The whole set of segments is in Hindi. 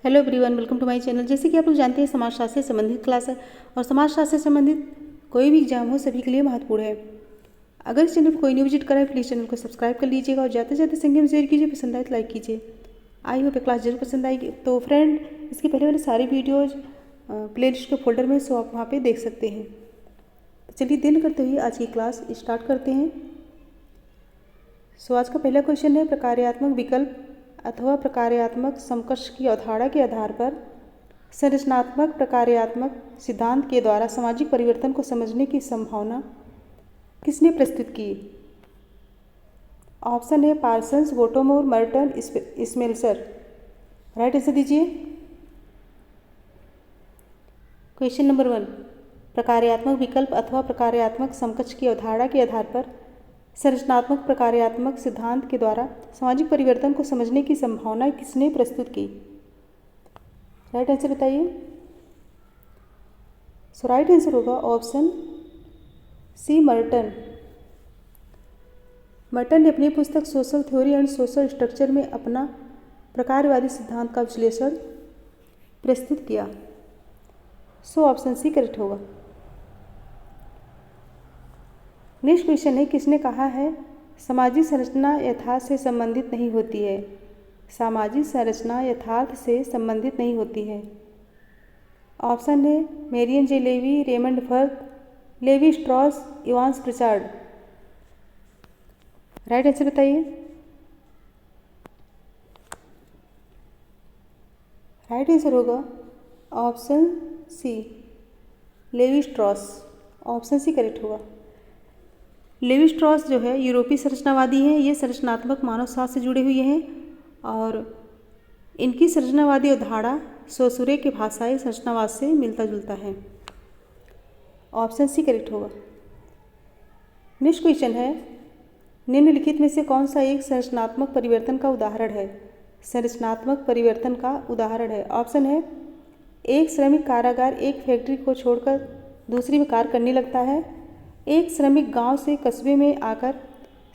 Hello everyone, welcome to my channel. जैसे कि आप लोग जानते हैं, समाजशास्त्र से संबंधित क्लास है और समाजशास्त्र से संबंधित कोई भी एग्जाम हो सभी के लिए महत्वपूर्ण है। अगर इस चैनल को कोई नहीं विजिट करा है, प्लीज़ चैनल को सब्सक्राइब कर लीजिएगा और जाते जाते संख्या में शेयर कीजिए। पसंद आए तो लाइक कीजिए। आई होप क्लास जरूर पसंद आएगी। तो फ्रेंड, इसके पहले वाले सारे वीडियोज़ प्लेलिस्ट के फोल्डर में, सो आप वहाँ पर देख सकते हैं। तो चलिए देर करते हुए आज की क्लास स्टार्ट करते हैं। सो आज का पहला क्वेश्चन है, प्रकार्यात्मक विकल्प अथवा प्रकार्यात्मक समकक्ष की अवधारणा के आधार पर संरचनात्मक प्रकार्यात्मक सिद्धांत के द्वारा सामाजिक परिवर्तन को समझने की संभावना किसने प्रस्तुत की? ऑप्शन है पार्सन्स, वोटोमोर, मर्टन, स्मेल्सर। राइट आंसर दीजिए। क्वेश्चन नंबर 1, प्रकार्यात्मक विकल्प अथवा प्रकार्यात्मक समकक्ष की अवधारणा के आधार पर संरचनात्मक प्रकार्यात्मक सिद्धांत के द्वारा सामाजिक परिवर्तन को समझने की संभावना किसने प्रस्तुत की? राइट आंसर बताइए। सो राइट आंसर होगा ऑप्शन सी, मर्टन। मर्टन ने अपनी पुस्तक social theory and social structure में अपना प्रकारवादी सिद्धांत का विश्लेषण प्रस्तुत किया। सो ऑप्शन सी करेक्ट होगा। नेक्स्ट क्वेश्चन है, किसने कहा है सामाजिक संरचना यथार्थ से संबंधित नहीं होती है? सामाजिक संरचना यथार्थ से संबंधित नहीं होती है। ऑप्शन है Marion J Levy, Raymond Firth, Levi Strauss, Evans Pritchard. Right answer बताइए। राइट आंसर होगा option C, Levi Strauss. Option C correct होगा। लेवी स्ट्रॉस जो है यूरोपीय संरचनावादी हैं। ये संरचनात्मक मानवशास्त्र से जुड़े हुए हैं और इनकी संरचनावादी अवधारणा सोसुरे के भाषाई संरचनावाद से मिलता जुलता है। ऑप्शन सी करेक्ट होगा। नेक्स्ट क्वेश्चन है, निम्नलिखित में से कौन सा एक संरचनात्मक परिवर्तन का उदाहरण है? संरचनात्मक परिवर्तन का उदाहरण है। ऑप्शन है एक श्रमिक कारागार एक फैक्ट्री को छोड़कर दूसरी में कार्य करने लगता है। एक श्रमिक गांव से कस्बे में आकर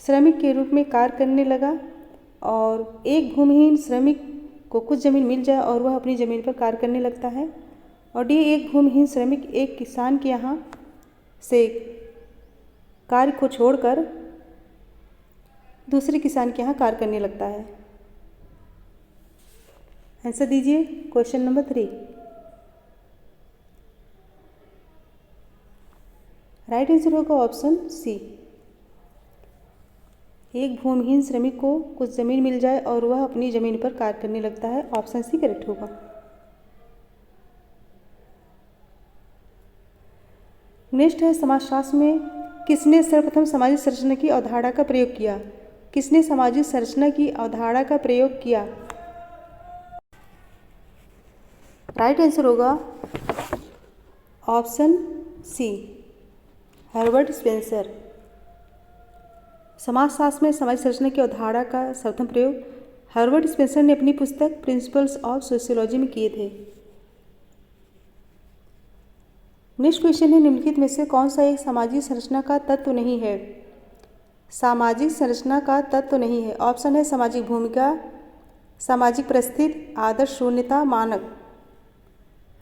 श्रमिक के रूप में कार्य करने लगा। और एक भूमिहीन श्रमिक को कुछ ज़मीन मिल जाए और वह अपनी ज़मीन पर कार्य करने लगता है। और डी, एक भूमिहीन श्रमिक एक किसान के यहाँ से कार्य को छोड़कर दूसरे किसान के यहाँ कार्य करने लगता है। आंसर दीजिए क्वेश्चन नंबर 3। राइट आंसर होगा ऑप्शन सी, एक भूमिहीन श्रमिक को कुछ ज़मीन मिल जाए और वह अपनी ज़मीन पर कार्य करने लगता है। ऑप्शन सी करेक्ट होगा। नेक्स्ट है, समाजशास्त्र में किसने सर्वप्रथम सामाजिक संरचना की अवधारणा का प्रयोग किया? किसने सामाजिक संरचना की अवधारणा का प्रयोग किया? राइट आंसर होगा ऑप्शन सी, हर्बर्ट स्पेंसर। समाजशास्त्र में सामाजिक संरचना की अवधारणा का सर्वप्रथम प्रयोग हर्बर्ट स्पेंसर ने अपनी पुस्तक प्रिंसिपल्स ऑफ सोशियोलॉजी में किए थे। नेक्स्ट क्वेश्चन है, निम्नलिखित में से कौन सा एक सामाजिक संरचना का तत्व नहीं है? सामाजिक संरचना का तत्व नहीं है। ऑप्शन है सामाजिक भूमिका, सामाजिक परिस्थिति, आदर्श शून्यता, मानक।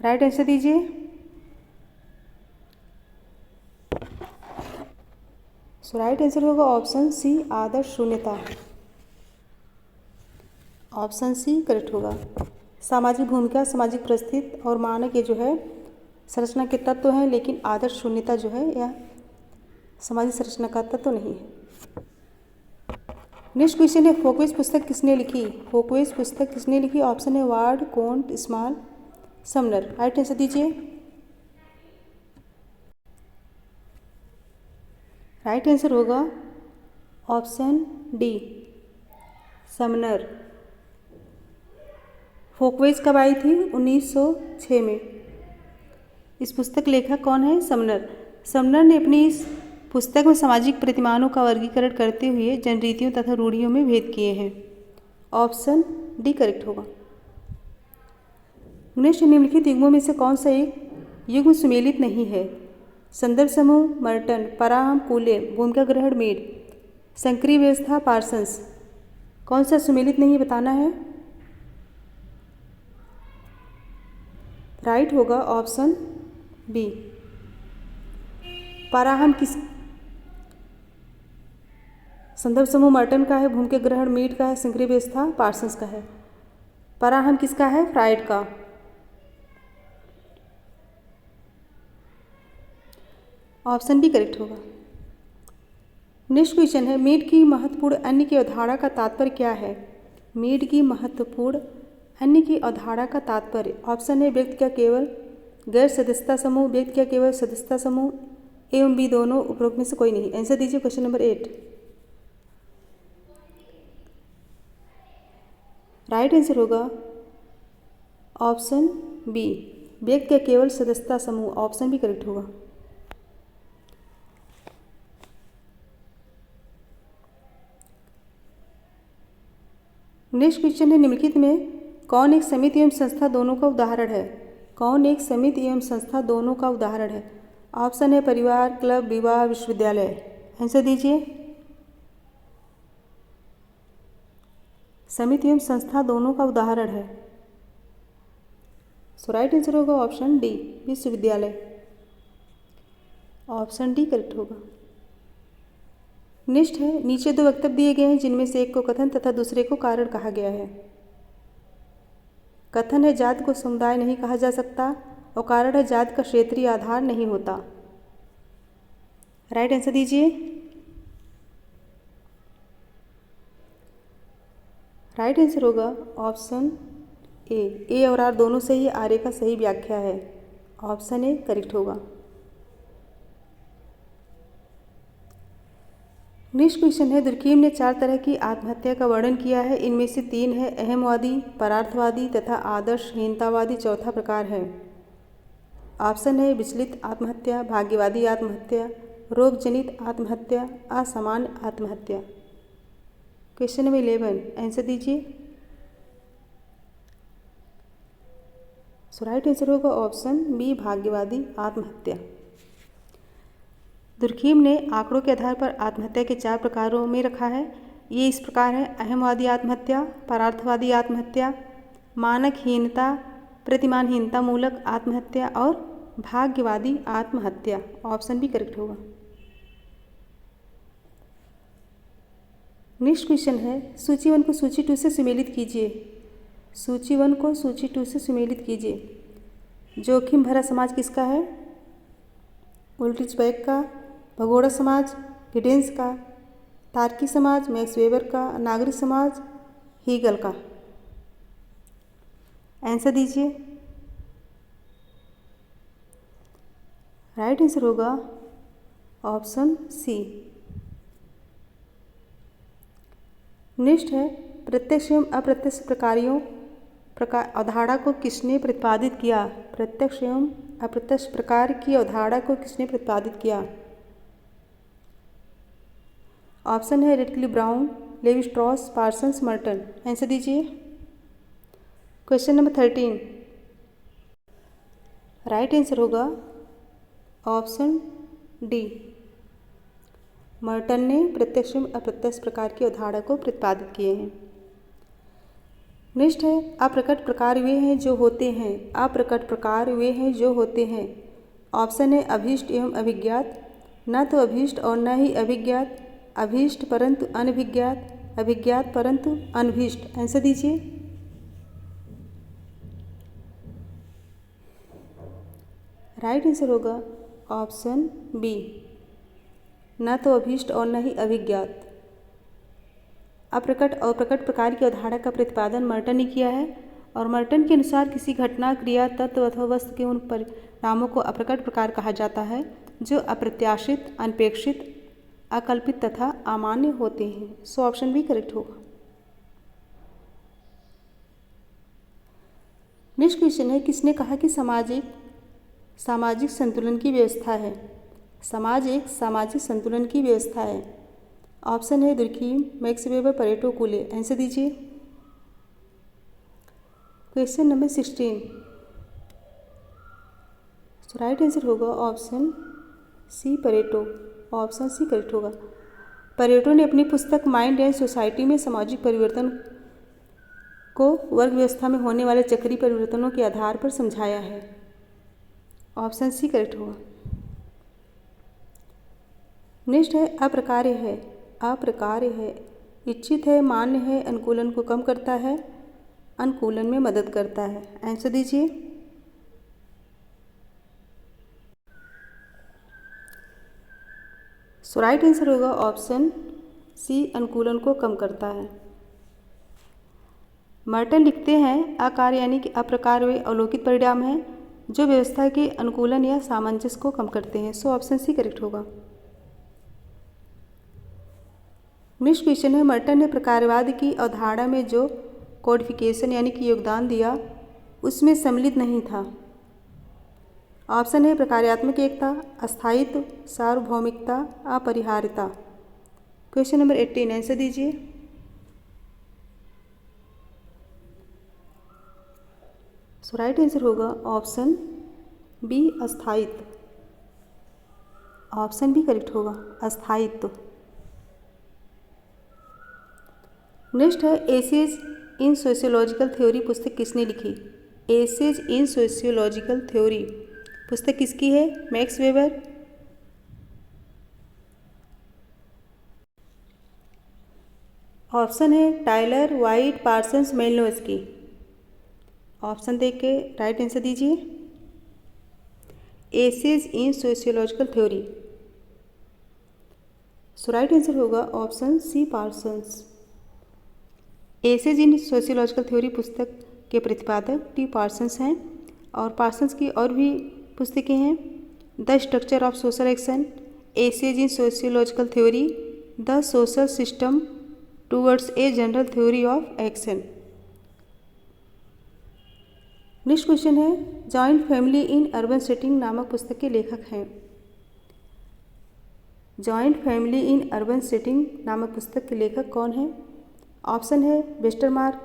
राइट आंसर दीजिए। सो राइट आंसर होगा ऑप्शन सी, आदर्श शून्यता। ऑप्शन सी करेक्ट होगा। सामाजिक भूमिका, सामाजिक परिस्थिति और मानक ये जो है संरचना के तत्व हैं, लेकिन आदर्श शून्यता जो है यह सामाजिक संरचना का तत्व नहीं है। नेक्स्ट क्वेश्चन है, फोकवेस पुस्तक किसने लिखी? फोकवेस पुस्तक किसने लिखी? ऑप्शन है Ward, Comte, Small, Sumner. Right answer दीजिए। राइट आंसर होगा ऑप्शन डी, समनर। फोकवेस कब आई थी? 1906 में। इस पुस्तक लेखक कौन है? समनर। समनर ने अपनी इस पुस्तक में सामाजिक प्रतिमानों का वर्गीकरण करते हुए जनरीतियों तथा रूढ़ियों में भेद किए हैं। ऑप्शन डी करेक्ट होगा। नेक्स्ट, निम्नलिखित युग्मों में से कौन सा एक युग्म सुमेलित नहीं है? संदर्भ समूह मर्टन, पराम कूले, भूमिका ग्रहण मीड, संक्रिय व्यवस्था पार्सन्स। कौन सा सुमेलित नहीं बताना है? राइट होगा ऑप्शन बी। पाराहम किस संदर्भ समूह मर्टन का है, भूमि के ग्रहण मीड का है, संक्रिय व्यवस्था पार्सन्स का है। पाराहम किसका है? फ्राइड का। ऑप्शन बी करेक्ट होगा। नेक्स्ट क्वेश्चन है, मीड की महत्वपूर्ण अन्य की अवधारणा का तात्पर्य क्या है? मीड की महत्वपूर्ण अन्य की अवधारणा का तात्पर्य। ऑप्शन ए व्यक्ति का केवल गैर सदस्यता समूह, व्यक्ति का केवल सदस्यता समूह, एवं बी दोनों, उपरोक्त में से कोई नहीं। आंसर दीजिए क्वेश्चन नंबर 8। राइट आंसर होगा ऑप्शन बी, व्यक्ति का केवल सदस्यता समूह। ऑप्शन बी करेक्ट होगा। नेक्स्ट क्वेश्चन है, निम्नलिखित में कौन एक समिति एवं संस्था दोनों का उदाहरण है? कौन एक समिति एवं संस्था दोनों का उदाहरण है? ऑप्शन है परिवार, क्लब, विवाह, विश्वविद्यालय। आंसर दीजिए। समिति एवं संस्था दोनों का उदाहरण है। सो राइट आंसर होगा ऑप्शन डी, विश्वविद्यालय। ऑप्शन डी करेक्ट होगा। नेक्स्ट है, नीचे दो वक्तव्य दिए गए हैं जिनमें से एक को कथन तथा दूसरे को कारण कहा गया है। कथन है जाति को समुदाय नहीं कहा जा सकता और कारण है जाति का क्षेत्रीय आधार नहीं होता। राइट आंसर दीजिए। राइट आंसर होगा ऑप्शन ए और आर दोनों से ही आर्य का सही व्याख्या है। ऑप्शन ए करेक्ट होगा। नेक्स्ट क्वेश्चन है, दुर्खीम ने 4 तरह की आत्महत्या का वर्णन किया है। इनमें से 3 है अहमवादी, परार्थवादी तथा आदर्शहीनतावादी चौथा प्रकार है। ऑप्शन है विचलित आत्महत्या, भाग्यवादी आत्महत्या, रोगजनित आत्महत्या, असामान्य आत्महत्या। क्वेश्चन नंबर 11 आंसर दीजिए। सो राइट आंसर होगा ऑप्शन बी, भाग्यवादी आत्महत्या। दुर्खीम ने आंकड़ों के आधार पर आत्महत्या के 4 प्रकारों में रखा है। ये इस प्रकार है, अहमवादी आत्महत्या, परार्थवादी आत्महत्या, मानकहीनता प्रतिमानहीनता मूलक आत्महत्या और भाग्यवादी आत्महत्या। ऑप्शन बी करेक्ट होगा। नेक्स्ट क्वेश्चन है, सूची 1 को सूची 2 से सुमेलित कीजिए। सूची 1 को सूची 2 से सुमेलित कीजिए। जोखिम भरा समाज किसका है? उल्ड्रिच बेक का, भगोड़ा समाज गिडेंस का, तार्किक समाज मैक्स वेबर का, नागरिक समाज हीगल का। आंसर दीजिए। राइट आंसर होगा ऑप्शन सी। नेक्स्ट है, प्रत्यक्ष एवं अप्रत्यक्ष अवधारणा को किसने प्रतिपादित किया? प्रत्यक्ष एवं अप्रत्यक्ष प्रकार की अवधारणा को किसने प्रतिपादित किया? ऑप्शन है Radcliffe Brown, Levi Strauss, Parsons, Merton. Answer दीजिए। क्वेश्चन नंबर 13 राइट आंसर होगा ऑप्शन डी, मर्टन ने प्रत्यक्ष एवं अप्रत्यक्ष प्रकार की अवधारणा को प्रतिपादित किए हैं। नेक्स्ट है, अप्रकट प्रकार वे हैं जो होते हैं। अप्रकट प्रकार वे हैं जो होते हैं। ऑप्शन है अभीष्ट एवं अभिज्ञात, न तो अभीष्ट और न ही अभिज्ञात, अभीष्ट परंतु अनभिज्ञात, अभिज्ञात परंतु अनभीष्ट। आंसर दीजिए। राइट आंसर होगा ऑप्शन बी, न तो अभीष्ट और न ही अभिज्ञात। अप्रकट और प्रकट प्रकार की अवधारणा का प्रतिपादन मर्टन ने किया है और मर्टन के अनुसार किसी घटना, क्रिया, तत्व अथवा वस्तु के उन परिणामों को अप्रकट प्रकार कहा जाता है जो अप्रत्याशित, अनपेक्षित, अकल्पित तथा अमान्य होते हैं। सो ऑप्शन बी करेक्ट होगा। नेक्स्ट क्वेश्चन है, किसने कहा कि सामाजिक संतुलन की व्यवस्था है? समाज एक सामाजिक संतुलन की व्यवस्था है। ऑप्शन है Durkheim, Max Weber, Pareto, Cooley. Answer दीजिए। Question number 16 so right answer होगा option C, Pareto. Option C correct होगा। परेटो ने अपनी पुस्तक माइंड एंड सोसाइटी में सामाजिक परिवर्तन को वर्ग व्यवस्था में होने वाले चक्रीय परिवर्तनों के आधार पर समझाया है। ऑप्शन सी करेक्ट होगा। नेक्स्ट है अप्रकार्य है। अप्रकार्य है, इच्छित है, मान्य है, अनुकूलन को कम करता है, अनुकूलन में मदद करता है। आंसर दीजिए। सो राइट आंसर होगा ऑप्शन सी, अनुकूलन को कम करता है। मर्टन लिखते हैं अकार्य यानी कि अप्रकार वे अवलोकित परिणाम हैं जो व्यवस्था के अनुकूलन या सामंजस्य को कम करते हैं। सो ऑप्शन सी करेक्ट होगा। नेक्स्ट क्वेश्चन है मर्टन ने प्रकारवाद की अवधारणा में जो कोडिफिकेशन यानी कि योगदान दिया उसमें सम्मिलित नहीं था। ऑप्शन है प्रकार्यात्मक एकता, अस्थायित्व, सार्वभौमिकता, अपरिहार्यता। क्वेश्चन नंबर 18 आंसर दीजिए। सो राइट आंसर होगा ऑप्शन बी, अस्थायित्व। ऑप्शन बी करेक्ट होगा, अस्थायित्व। नेक्स्ट है एसेज इन सोशियोलॉजिकल थ्योरी पुस्तक किसने लिखी। एसेज इन सोशियोलॉजिकल थ्योरी पुस्तक किसकी है। मैक्स वेबर, ऑप्शन है Tylor, White, Parsons, Malinowski. Option देख के राइट आंसर दीजिए। Essays in sociological theory, so right answer होगा option C, Parsons. Essays in sociological theory पुस्तक के प्रतिपादक टी पार्सन्स हैं और पार्सन्स की और भी पुस्तकें हैं। The structure of social action, essays in sociological theory, the social system towards a general theory of action. Next question है joint family in urban setting नामक पुस्तक के लेखक हैं। Joint family in urban setting नामक पुस्तक के लेखक कौन है। ऑप्शन है वेस्टरमार्क,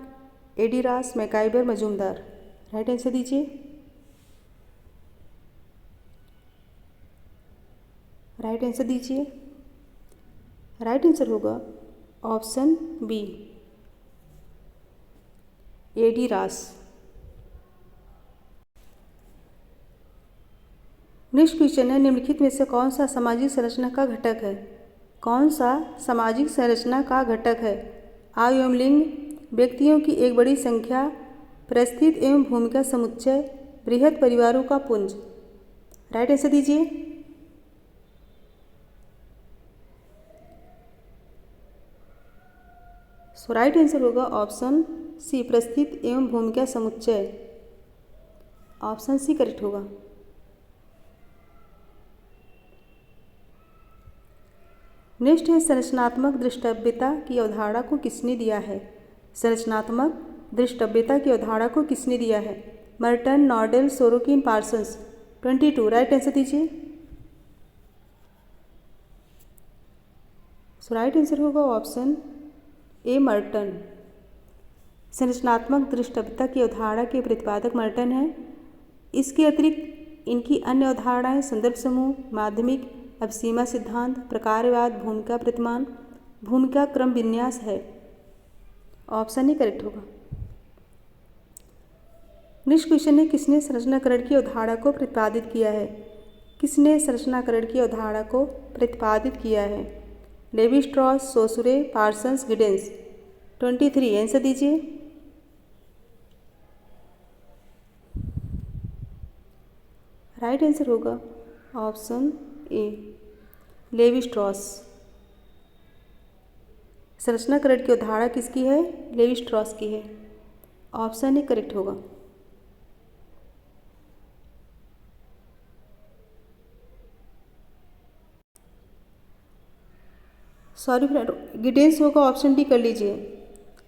एडिरास, मैकाइबर, मजूमदार। राइट आंसर दीजिए। राइट आंसर दीजिए। राइट आंसर होगा ऑप्शन बी, एडिरास। नेक्स्ट क्वेश्चन है निम्नलिखित में से कौन सा सामाजिक संरचना का घटक है। कौन सा सामाजिक संरचना का घटक है। आयु एवं लिंग, व्यक्तियों की एक बड़ी संख्या, परिस्थिति एवं भूमिका समुच्चय, बृहद परिवारों का पुंज। राइट आंसर दीजिए। सो राइट आंसर होगा ऑप्शन सी, परिस्थिति एवं भूमिका समुच्चय। ऑप्शन सी करेक्ट होगा। नेक्स्ट है संरचनात्मक दृष्टव्यता की अवधारणा को किसने दिया है। संरचनात्मक दृष्टव्यता की अवधारणा को किसने दिया है। मर्टन, नॉर्डेल, सोरोकिन, पार्सन्स। 22 राइट आंसर दीजिए। सो राइट आंसर होगा ऑप्शन ए, मर्टन। संरचनात्मक दृष्टव्यता की अवधारणा के प्रतिपादक मर्टन है। इसके अतिरिक्त इनकी अन्य अवधारणाएं संदर्भ समूह, माध्यमिक, अवसीमा सिद्धांत, प्रकारवाद, भूमिका प्रतिमान, भूमिका क्रम विन्यास है। ऑप्शन ही करेक्ट होगा। नेक्स्ट क्वेश्चन है किसने संरचनाकरण की अवधारणा को प्रतिपादित किया है। किसने संरचनाकरण की अवधारणा को प्रतिपादित किया है। Levi Strauss, Saussure, Parsons, Giddens. 23 answer दीजिए। राइट आंसर होगा ऑप्शन ए, लेवी स्ट्रॉस। संरचनाकरण की अवधारणा किसकी है। लेवी स्ट्रॉस की है। ऑप्शन ए करेक्ट होगा। सॉरी फ्रेंड, गिडेंस होगा, ऑप्शन डी कर लीजिए।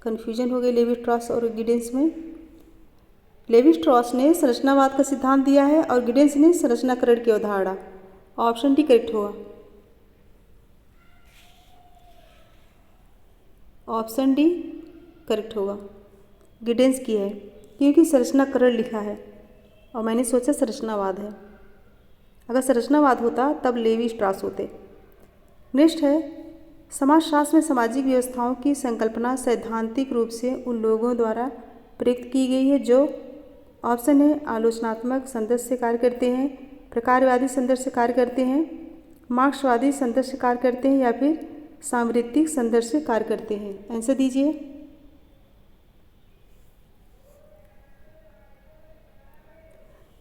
कन्फ्यूजन हो गई लेवी स्ट्रॉस और गिडेंस में। लेवी स्ट्रॉस ने संरचनावाद का सिद्धांत दिया है और गिडेंस ने संरचनाकरण की अवधारणा। ऑप्शन डी करेक्ट होगा। ऑप्शन डी करेक्ट होगा। गिडेंस की है क्योंकि संरचनाकरण लिखा है और मैंने सोचा संरचनावाद है। अगर संरचनावाद होता तब लेवी स्ट्रॉस होते। नेक्स्ट है समाजशास्त्र में सामाजिक व्यवस्थाओं की संकल्पना सैद्धांतिक रूप से उन लोगों द्वारा प्रयुक्त की गई है जो ऑप्शन है आलोचनात्मक संदर्भ से कार्य करते हैं, प्रकारवादी संदर्भ से कार्य करते हैं, मार्क्सवादी संदर्भ से कार्य करते हैं या फिर सामरितिक संदर्भ से कार्य करते हैं। आंसर दीजिए।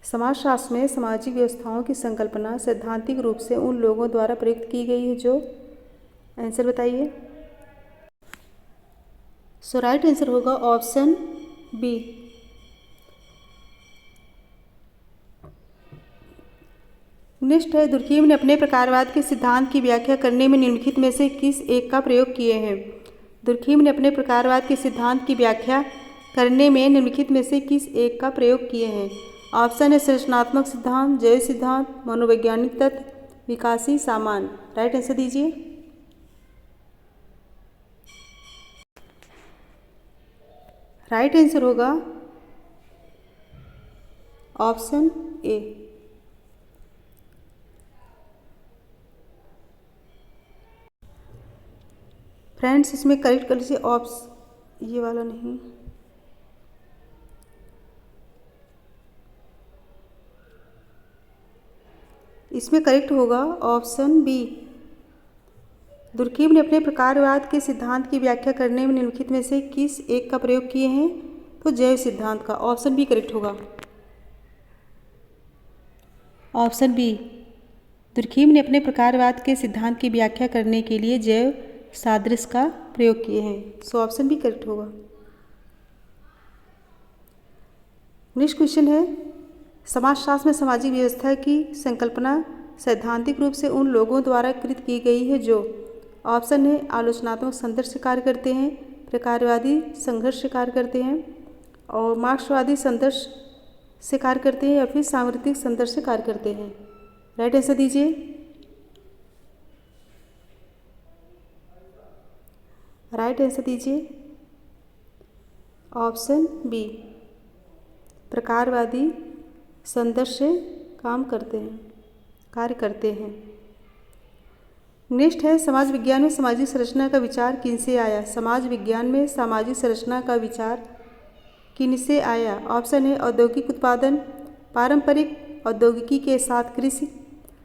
समाजशास्त्र में सामाजिक व्यवस्थाओं की संकल्पना सैद्धांतिक रूप से उन लोगों द्वारा प्रयुक्त की गई है जो, आंसर बताइए। सो राइट आंसर होगा ऑप्शन बी। नेक्स्ट है, दुर्कीम ने अपने प्रकारवाद के सिद्धांत की व्याख्या करने में निम्नलिखित में से किस एक का प्रयोग किए हैं। दुर्कीम ने अपने प्रकारवाद के सिद्धांत की व्याख्या करने में निम्नलिखित में से किस एक का प्रयोग किए हैं। ऑप्शन है संरचनात्मक सिद्धांत, जैव सिद्धांत, मनोवैज्ञानिक तत्व, विकासी सामान्य। राइट आंसर दीजिए। राइट आंसर होगा ऑप्शन ए। फ्रेंड्स, इसमें करेक्ट कर लीजिए ये वाला नहीं, इसमें करेक्ट होगा ऑप्शन बी। दुर्कीम ने अपने प्रकारवाद के सिद्धांत की व्याख्या करने में निम्नलिखित में से किस एक का प्रयोग किए हैं, तो जैव सिद्धांत का। ऑप्शन बी करेक्ट होगा। ऑप्शन बी, दुर्कीम ने अपने प्रकारवाद के सिद्धांत की व्याख्या करने के लिए जैव सादृश्य का प्रयोग किए हैं। सो ऑप्शन बी करेक्ट होगा। नेक्स्ट क्वेश्चन है, समाजशास्त्र में सामाजिक व्यवस्था की संकल्पना सैद्धांतिक रूप से उन लोगों द्वारा कृत की गई है जो, ऑप्शन है आलोचनात्मक संदर्भ से कार्य करते हैं, प्रकारवादी संघर्ष से कार्य करते हैं और मार्क्सवादी संदर्भ से कार्य करते हैं या फिर सामरितिक संदर्भ से कार्य करते हैं। राइट आंसर दीजिए। राइट आंसर दीजिए ऑप्शन बी, प्रकारवादी संदर्भ से कार्य करते हैं। नेक्स्ट है, समाज विज्ञान में सामाजिक संरचना का विचार किनसे आया। समाज विज्ञान में सामाजिक संरचना का विचार किनसे आया। ऑप्शन है औद्योगिक उत्पादन, पारंपरिक औद्योगिकी के साथ कृषि,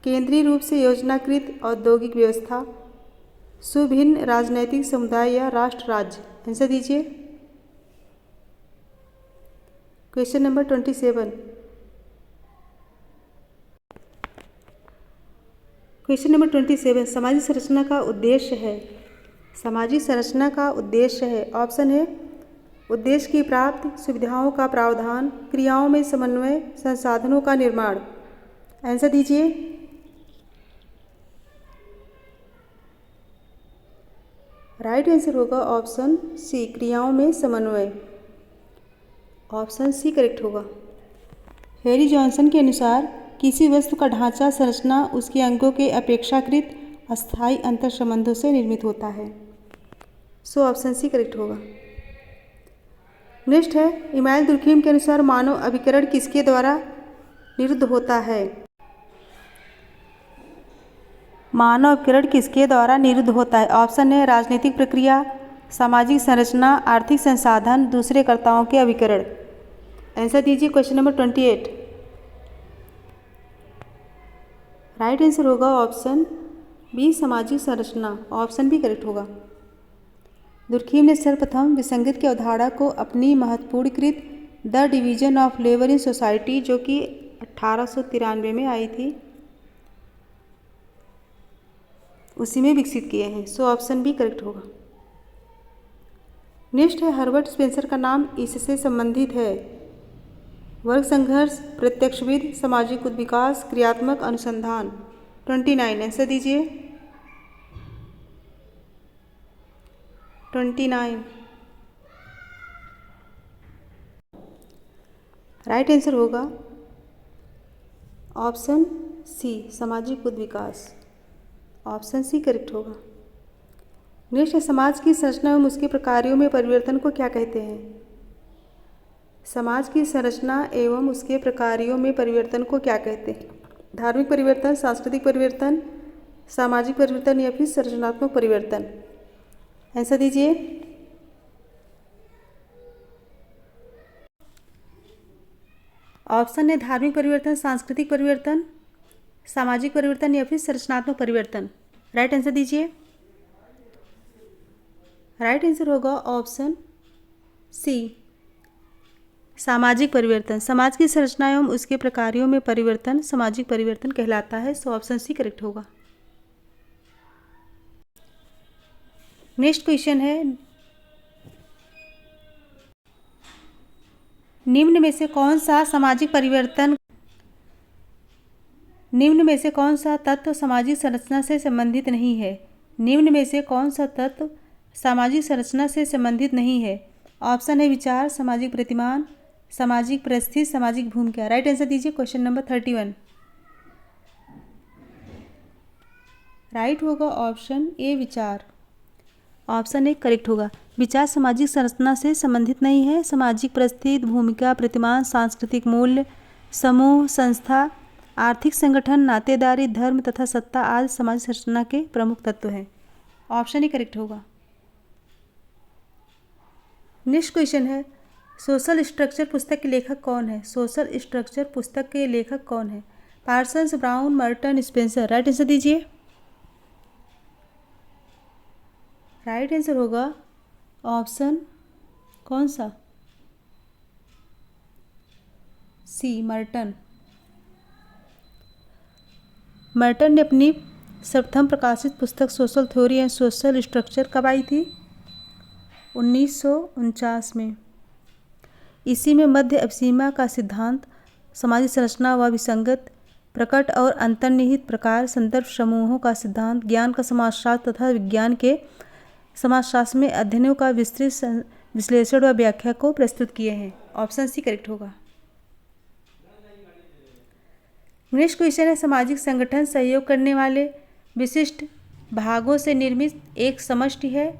केंद्रीय रूप से योजनाकृत औद्योगिक व्यवस्था, सुभिन्न राजनैतिक समुदाय या राष्ट्र राज्य। आंसर दीजिए। Question number 27। क्वेश्चन नंबर 27, सामाजिक संरचना का उद्देश्य है। सामाजिक संरचना का उद्देश्य है। ऑप्शन है उद्देश्य की प्राप्ति, सुविधाओं का प्रावधान, क्रियाओं में समन्वय, संसाधनों का निर्माण। आंसर दीजिए। राइट आंसर होगा ऑप्शन सी, क्रियाओं में समन्वय। ऑप्शन सी करेक्ट होगा। हैरी जॉनसन के अनुसार किसी वस्तु का ढांचा संरचना उसके अंगों के अपेक्षाकृत अस्थायी अंतर संबंधों से निर्मित होता है। सो ऑप्शन सी करेक्ट होगा। नेक्स्ट है, इमानुएल दुर्कीम के अनुसार मानव अभिकरण किसके द्वारा निरुद्ध होता है। मानव अभिकरण किसके द्वारा निरुद्ध होता है। ऑप्शन है राजनीतिक प्रक्रिया, सामाजिक संरचना, आर्थिक संसाधन, दूसरे कर्ताओं के अभिकरण। आंसर दीजिए क्वेश्चन नंबर 28। राइट आंसर होगा ऑप्शन बी, सामाजिक संरचना। ऑप्शन बी करेक्ट होगा। दुर्कीम ने सर्वप्रथम विसंगति की अवधारणा को अपनी महत्वपूर्णकृत the division of labour in society, जो कि 1893 में आई थी, उसी में विकसित किए हैं। सो ऑप्शन बी करेक्ट होगा। नेक्स्ट है, हर्बर्ट स्पेंसर का नाम इससे संबंधित है। वर्ग संघर्ष, प्रत्यक्षविद, सामाजिक उद्विकास, क्रियात्मक अनुसंधान। 29 आंसर दीजिए। 29 राइट आंसर होगा ऑप्शन सी, सामाजिक उद्विकास। ऑप्शन सी करेक्ट होगा। नेक्स्ट है, समाज की संरचना एवं उसके प्रकारों में परिवर्तन को क्या कहते हैं। समाज की संरचना एवं उसके प्रकारों में परिवर्तन को क्या कहते हैं। धार्मिक परिवर्तन, सांस्कृतिक परिवर्तन, सामाजिक परिवर्तन या फिर संरचनात्मक परिवर्तन। आंसर दीजिए। ऑप्शन है धार्मिक परिवर्तन, सांस्कृतिक परिवर्तन, सामाजिक परिवर्तन या फिर संरचनात्मक परिवर्तन। राइट आंसर दीजिए। राइट आंसर होगा ऑप्शन सी, सामाजिक परिवर्तन। समाज की संरचना एवं उसके प्रकारों में परिवर्तन सामाजिक परिवर्तन कहलाता है। सो ऑप्शन सी करेक्ट होगा। नेक्स्ट क्वेश्चन है, निम्न में से कौन सा तत्व सामाजिक संरचना से संबंधित नहीं है? निम्न में से कौन सा तत्व सामाजिक संरचना से संबंधित नहीं है? ऑप्शन है विचार, सामाजिक प्रतिमान, सामाजिक परिस्थिति, सामाजिक भूमिका। राइट आंसर दीजिए। Question number 31। राइट होगा ऑप्शन ए, विचार। ऑप्शन ए करेक्ट होगा। विचार सामाजिक संरचना से संबंधित नहीं है। सामाजिक परिस्थिति, भूमिका, प्रतिमान, सांस्कृतिक मूल्य, समूह, संस्था, आर्थिक संगठन, नातेदारी, धर्म तथा सत्ता आदि सामाजिक संरचना के प्रमुख तत्व हैं। ऑप्शन ए करेक्ट होगा। नेक्स्ट क्वेश्चन है, सोशल स्ट्रक्चर पुस्तक के लेखक कौन है? सोशल स्ट्रक्चर पुस्तक के लेखक कौन है? Parsons, brown, Merton, Spencer. Right answer दीजिए। राइट आंसर होगा ऑप्शन कौन सा? सी, मर्टन। मर्टन ने अपनी सर्वप्रथम प्रकाशित पुस्तक social theory and social structure कब आई थी? 1949 में। इसी में मध्य अवसीमा का सिद्धांत, सामाजिक संरचना व विसंगत, प्रकट और अंतर्निहित प्रकार, संदर्भ समूहों का सिद्धांत, ज्ञान का समाजशास्त्र तथा विज्ञान के समाजशास्त्र में अध्ययनों का विस्तृत विश्लेषण व व्याख्या को प्रस्तुत किए हैं। ऑप्शन सी करेक्ट होगा। नेक्स्ट क्वेश्चन है, सामाजिक संगठन सहयोग करने वाले विशिष्ट भागों से निर्मित एक समष्टि है।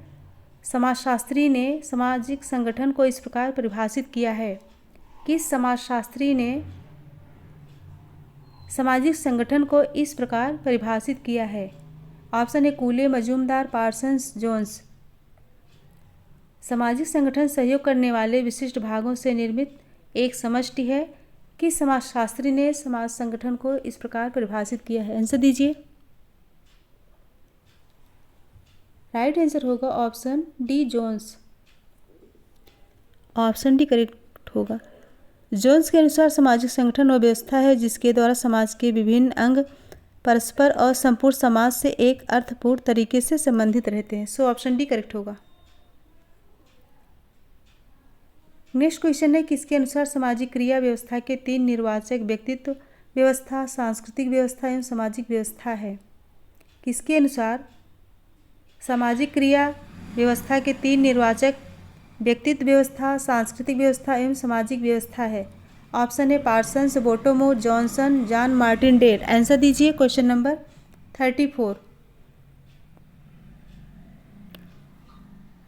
समाजशास्त्री ने सामाजिक संगठन को इस प्रकार परिभाषित किया है। किस समाजशास्त्री ने सामाजिक संगठन को इस प्रकार परिभाषित किया है? ऑप्शन है कूले, मजूमदार, पार्सन्स, जोन्स। सामाजिक संगठन सहयोग करने वाले विशिष्ट भागों से निर्मित एक समष्टि है। किस समाजशास्त्री ने समाज संगठन को इस प्रकार परिभाषित किया है? आंसर दीजिए। राइट आंसर होगा option D, Jones. Option D correct होगा। जोन्स के अनुसार सामाजिक संगठन वह व्यवस्था है जिसके द्वारा समाज के विभिन्न अंग परस्पर और संपूर्ण समाज से एक अर्थपूर्ण तरीके से संबंधित रहते हैं। सो ऑप्शन डी करेक्ट होगा। नेक्स्ट क्वेश्चन है, किसके अनुसार सामाजिक क्रिया व्यवस्था के 3 निर्वाचक व्यक्तित्व व्यवस्था, सांस्कृतिक व्यवस्था एवं सामाजिक व्यवस्था है? किसके अनुसार सामाजिक क्रिया व्यवस्था के 3 निर्वाचक व्यक्तित्व व्यवस्था, सांस्कृतिक व्यवस्था एवं सामाजिक व्यवस्था है? ऑप्शन है Parsons, Bottomore, Johnson, John Martindale. Answer दीजिए। Question number 34।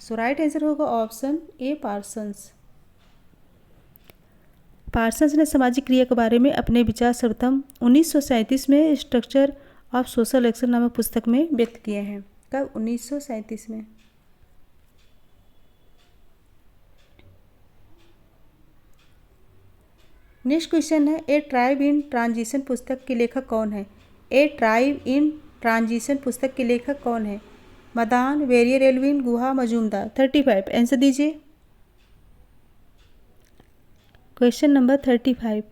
So right answer होगा ऑप्शन ए, पार्सन्स। पार्सन्स ने सामाजिक क्रिया के बारे में अपने विचार सर्वप्रथम 1937 में स्ट्रक्चर ऑफ सोशल एक्शन नामक पुस्तक में व्यक्त किए हैं। कब? 1937 में। नेक्स्ट क्वेश्चन है, ए ट्राइब इन ट्रांजिशन पुस्तक के लेखक कौन है? ए ट्राइब इन ट्रांजिशन पुस्तक के लेखक कौन है? मदान, वेरियर एल्विन, गुहा, मजूमदार। 35। आंसर दीजिए। Question number 35।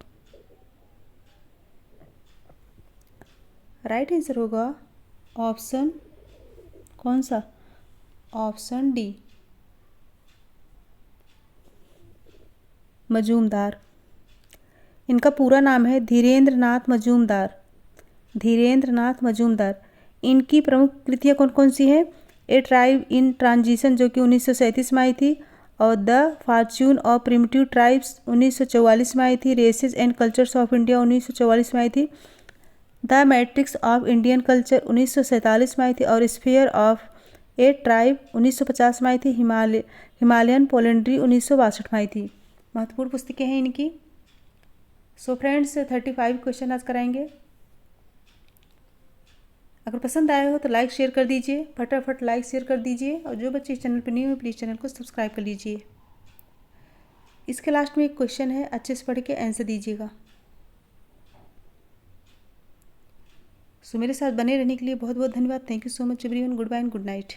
राइट आंसर होगा ऑप्शन कौन सा? Option D, Majumdar. इनका पूरा नाम है धीरेन्द्र नाथ मजूमदार। धीरेन्द्र नाथ मजूमदार। इनकी प्रमुख कृतियाँ कौन कौन सी हैं? ए ट्राइब इन ट्रांजिशन जो कि 1937 में आई थी, और the fortune of primitive tribes 1944 में आई थी। Races and cultures of India 1944 में आई थी। The matrix of Indian culture 1947 में आई थी, और स्फीयर ऑफ ए ट्राइब 1950 में आई थी। हिमालयन पोलेंड्री 1962 में आई थी। महत्वपूर्ण पुस्तकें हैं इनकी। सो फ्रेंड्स 35 क्वेश्चन आज कराएंगे। अगर पसंद आया हो तो लाइक शेयर कर दीजिए, फटाफट लाइक शेयर कर दीजिए, और जो बच्चे इस चैनल पर न्यू है प्लीज़ चैनल को सब्सक्राइब कर लीजिए। इसके लास्ट में एक क्वेश्चन है, अच्छे से पढ़ के आंसर दीजिएगा। सो मेरे साथ बने रहने के लिए बहुत बहुत धन्यवाद। Thank you so much everyone. Good bye and good night.